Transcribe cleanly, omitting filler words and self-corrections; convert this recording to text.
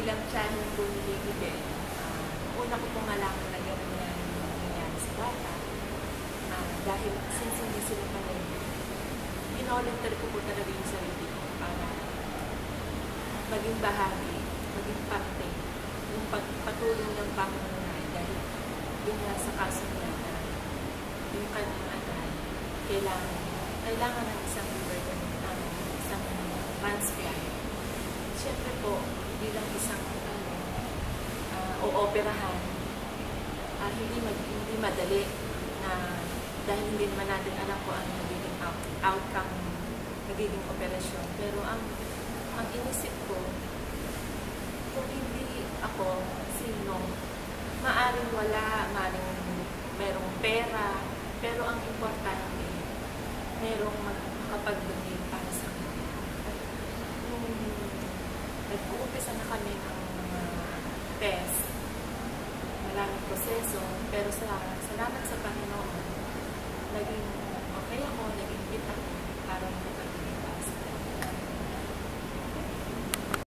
bilang tiyahing bumili din, una ko pong malaman na gano'n na nangyayari sa bata. Dahil since hindi sila palengke, in-volunteer ko po talaga yung sarili ko para maging bahagi, maging parte, yung pagpatuloy ng Panginoon dahil yun nga sa kaso niya na yung kanyang anak, kailangan ng isang liver, isang transplant. Siyempre po, bilang isang o-operahan, hindi madali na dahil hindi naman natin alam ko ang nagiging outcome, nagiging operasyon. Pero ang inisip ko, kung hindi ako, sino, maaring wala, maaring merong pera, pero ang importante, merong makapag-donate para sa kanya. Nung nag-uumpisa na kami ng mga test, maraming proseso, pero salamat sa Panginoon,